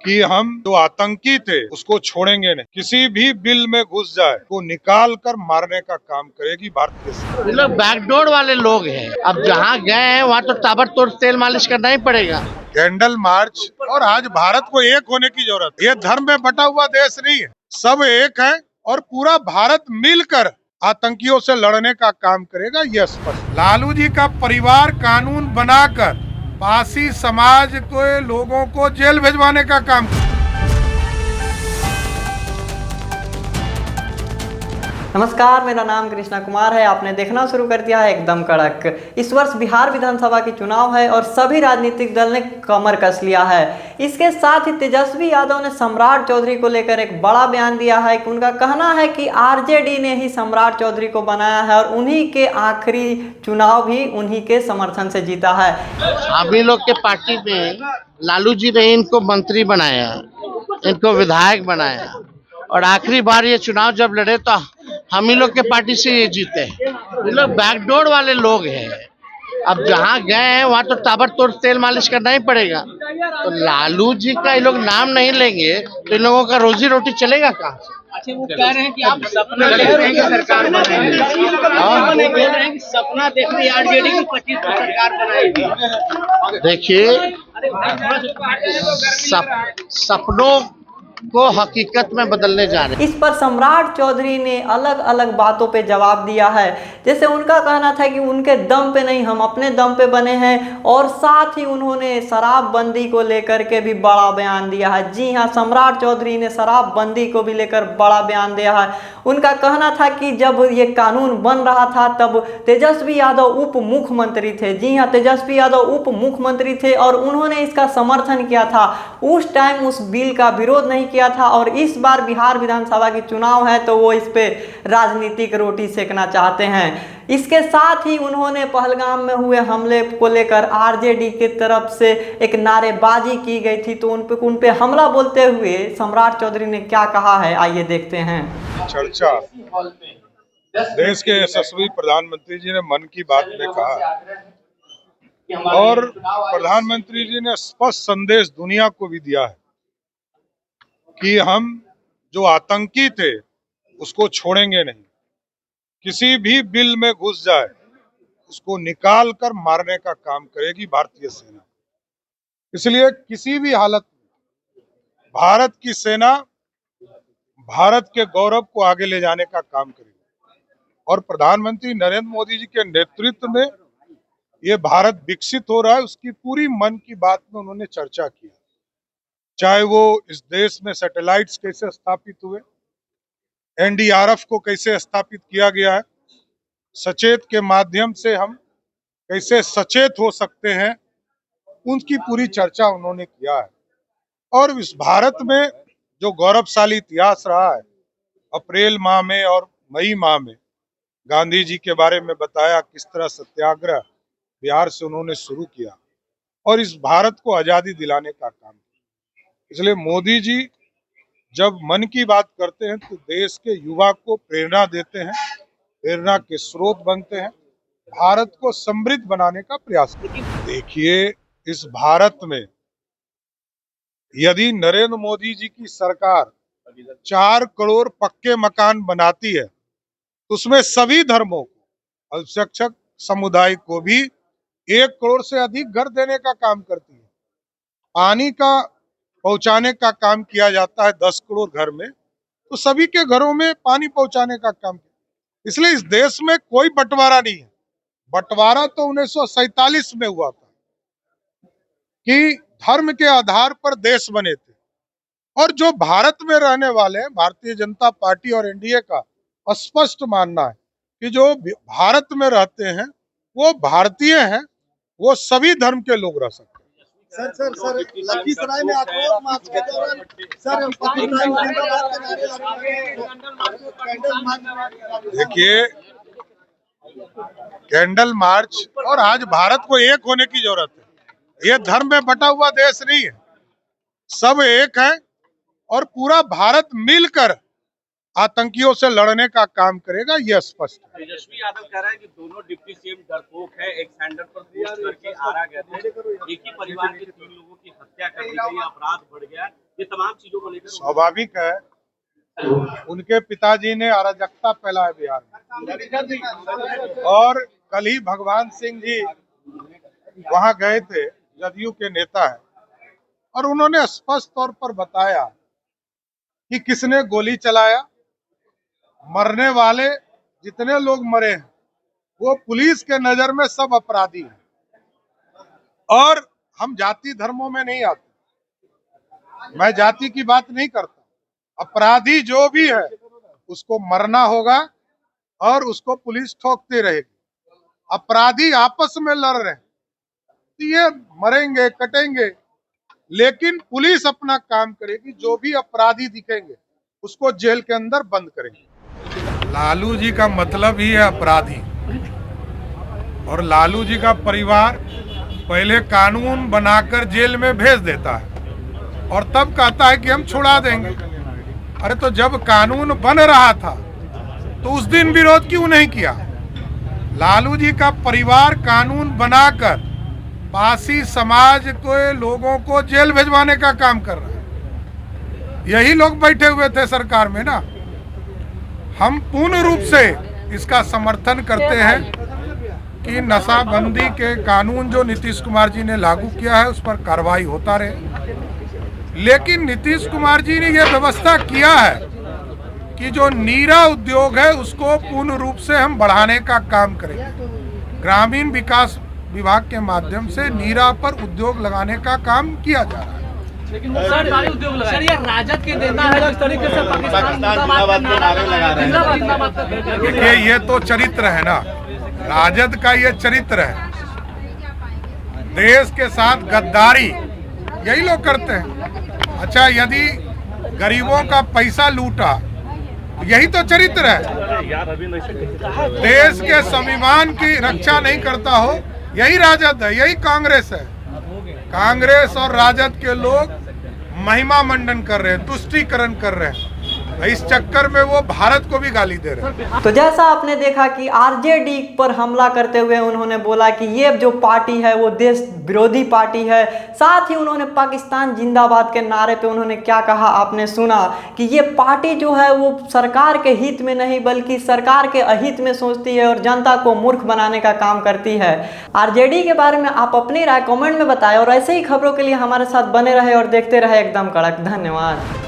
कि हम जो आतंकी थे उसको छोड़ेंगे नहीं। किसी भी बिल में घुस जाए तो निकाल कर मारने का काम करेगी भारतीय सेना। ये लोग बैकडोर वाले लोग हैं। अब जहाँ गए हैं वहाँ तो ताबड़तोड़ तेल मालिश करना ही पड़ेगा। Candle march. और आज भारत को एक होने की जरूरत है। ये धर्म में बटा हुआ देश नहीं है, सब एक है और पूरा भारत मिलकर आतंकियों से लड़ने का काम करेगा, ये स्पष्ट। लालू जी का परिवार कानून बनाकर पासी समाज के लोगों को जेल भिजवाने का काम। नमस्कार, मेरा नाम कृष्णा कुमार है। आपने देखना शुरू कर दिया है एकदम कड़क। इस वर्ष बिहार विधानसभा की चुनाव है और सभी राजनीतिक दल ने कमर कस लिया है। इसके साथ ही तेजस्वी यादव ने सम्राट चौधरी को लेकर एक बड़ा बयान दिया है कि उनका कहना है कि आरजेडी ने ही सम्राट चौधरी को बनाया है और उन्हीं के आखिरी चुनाव भी उन्हीं के समर्थन से जीता है। हम ही लोग के पार्टी में लालू जी ने इनको मंत्री बनाया, इनको विधायक बनाया और आखिरी बार ये चुनाव जब लड़े तो हम ही लोग के पार्टी से ये जीते। ये लोग बैकडोर वाले लोग हैं। अब जहाँ गए हैं वहाँ तो ताबड़तोड़ तेल मालिश करना ही पड़ेगा। तो लालू जी का ये लोग नाम नहीं लेंगे तो इन लोगों का रोजी रोटी चलेगा कहाँ से? अच्छा, वो कह रहे हैं कि आप सपना देख रहे हैं कि सरकार बनाएगी। वो बोल रहे हैं कि सपना देख रही आरजेडी की 25 को सरकार बनाएगी। देखिए, सपनों को हकीकत में बदलने जा रहे हैं। इस पर सम्राट चौधरी ने अलग अलग बातों पे जवाब दिया है। जैसे उनका कहना था कि उनके दम पे नहीं, हम अपने दम पे बने हैं। और साथ ही उन्होंने शराबबंदी को लेकर के भी बड़ा बयान दिया है। जी हाँ, सम्राट चौधरी ने शराबबंदी को भी लेकर बड़ा बयान दिया है। उनका कहना था कि जब ये कानून बन रहा था तब तेजस्वी यादव उप मुख्यमंत्री थे। जी हाँ, तेजस्वी यादव उप मुख्यमंत्री थे और उन्होंने इसका समर्थन किया था। उस टाइम उस बिल का विरोध नहीं किया था और इस बार बिहार विधानसभा की चुनाव है तो वो इस पे राजनीतिक रोटी सेकना चाहते हैं। इसके साथ ही उन्होंने पहलगाम में हुए हमले को लेकर आरजेडी की तरफ से एक नारेबाजी की गई थी, तो उन पे हमला बोलते हुए सम्राट चौधरी ने क्या कहा है, आइए देखते हैं। चर्चा देश के यशस्वी प्रधानमंत्री जी ने मन की बात में कहा और प्रधानमंत्री जी ने स्पष्ट संदेश दुनिया को भी दिया है कि हम जो आतंकी थे उसको छोड़ेंगे नहीं। किसी भी बिल में घुस जाए उसको निकाल कर मारने का काम करेगी भारतीय सेना। इसलिए किसी भी हालत में भारत की सेना भारत के गौरव को आगे ले जाने का काम करेगी और प्रधानमंत्री नरेंद्र मोदी जी के नेतृत्व में ये भारत विकसित हो रहा है, उसकी पूरी मन की बात में उन्होंने चर्चा की। चाहे वो इस देश में सैटेलाइट्स कैसे स्थापित हुए, एनडीआरएफ को कैसे स्थापित किया गया है, सचेत के माध्यम से हम कैसे सचेत हो सकते हैं, उनकी पूरी चर्चा उन्होंने किया है। और इस भारत में जो गौरवशाली इतिहास रहा है, अप्रैल माह में और मई माह में गांधी जी के बारे में बताया, किस तरह सत्याग्रह बिहार से उन्होंने शुरू किया और इस भारत को आजादी दिलाने का काम किया। इसलिए मोदी जी जब मन की बात करते हैं तो देश के युवा को प्रेरणा देते हैं, प्रेरणा के स्रोत बनते हैं, भारत को समृद्ध बनाने का प्रयास करते हैं। देखिए, इस भारत में यदि नरेंद्र मोदी जी की सरकार 4 करोड़ पक्के मकान बनाती है तो उसमें सभी धर्मों को, अल्पसंख्यक समुदाय को भी 1 करोड़ से अधिक घर देने का काम करती है। पानी का पहुंचाने का काम किया जाता है 10 करोड़ घर में, तो सभी के घरों में पानी पहुंचाने का काम किया। इसलिए इस देश में कोई बंटवारा नहीं है। बंटवारा तो 1947 में हुआ था कि धर्म के आधार पर देश बने थे और जो भारत में रहने वाले हैं, भारतीय जनता पार्टी और एनडीए का स्पष्ट मानना है कि जो भारत में रहते हैं वो भारतीय हैं, वो सभी धर्म के लोग रह सकते हैं। सर लखीसराय में आक्रोश मार्च के दौरान देखिए, कैंडल मार्च। और आज भारत को एक होने की जरूरत है। ये धर्म में बटा हुआ देश नहीं है, सब एक है और पूरा भारत मिलकर आतंकियों से लड़ने का काम करेगा, यह स्पष्ट है। तेजस्वी यादव कह रहा है कि दोनों डिप्टी सीएम डरपोक है, एक सैंडल पर पोस्ट करके आरा गए थे, एक ही परिवार के 3 लोगों की हत्या कर दी गई, अपराध बढ़ गया, ये तमाम चीजों को लेकर स्वाभाविक है, उनके पिताजी ने अराजकता फैलाया बिहार में, और कल ही भगवान सिंह जी वहां गए थे, जदयू के नेता है, और उन्होंने स्पष्ट तौर पर बताया कि किसने गोली चलाया, मरने वाले जितने लोग मरे हैं वो पुलिस के नजर में सब अपराधी हैं, और हम जाति धर्मों में नहीं आते, मैं जाति की बात नहीं करता, अपराधी जो भी है उसको मरना होगा और उसको पुलिस ठोकती रहेगी। अपराधी आपस में लड़ रहे हैं तो ये मरेंगे कटेंगे, लेकिन पुलिस अपना काम करेगी, जो भी अपराधी दिखेंगे उसको जेल के अंदर बंद करेंगे। लालू जी का मतलब ही है अपराधी, और लालू जी का परिवार पहले कानून बनाकर जेल में भेज देता है और तब कहता है कि हम छुड़ा देंगे। अरे तो जब कानून बन रहा था तो उस दिन विरोध क्यों नहीं किया? लालू जी का परिवार कानून बनाकर पासी समाज के लोगों को जेल भिजवाने का काम कर रहा है। यही लोग बैठे हुए थे सरकार में ना। हम पूर्ण रूप से इसका समर्थन करते हैं कि नशाबंदी के कानून जो नीतीश कुमार जी ने लागू किया है उस पर कार्रवाई होता रहे, लेकिन नीतीश कुमार जी ने यह व्यवस्था किया है कि जो नीरा उद्योग है उसको पूर्ण रूप से हम बढ़ाने का काम करेंगे। ग्रामीण विकास विभाग के माध्यम से नीरा पर उद्योग लगाने का काम किया जा रहा है। लेकिन वो सरकारी उद्योग लगा सर, ये राजद के नेता है जिस तरीके से पाकिस्तान जिंदाबाद के नारे लगा रहे हैं। देखिए ये तो चरित्र है ना, राजद का ये चरित्र है, देश के साथ गद्दारी यही लोग करते हैं। अच्छा, यदि गरीबों का पैसा लूटा, यही तो चरित्र है। देश के स्वाभिमान की रक्षा नहीं करता हो, यही राजद है, यही कांग्रेस है। कांग्रेस और राजद के लोग महिमा मंडन कर रहे हैं, तुष्टीकरण कर रहे हैं, इस चक्कर में वो भारत को भी गाली दे रहे हैं। तो जैसा आपने देखा कि आरजेडी पर हमला करते हुए उन्होंने बोला कि ये जो पार्टी है वो देश विरोधी पार्टी है। साथ ही उन्होंने पाकिस्तान जिंदाबाद के नारे पे उन्होंने क्या कहा आपने सुना कि ये पार्टी जो है वो सरकार के हित में नहीं बल्कि सरकार के अहित में सोचती है और जनता को मूर्ख बनाने का काम करती है। आरजेडी के बारे में आप अपनी राय कमेंट में बताएं और ऐसे ही खबरों के लिए हमारे साथ बने रहे और देखते रहे एकदम कड़क। धन्यवाद।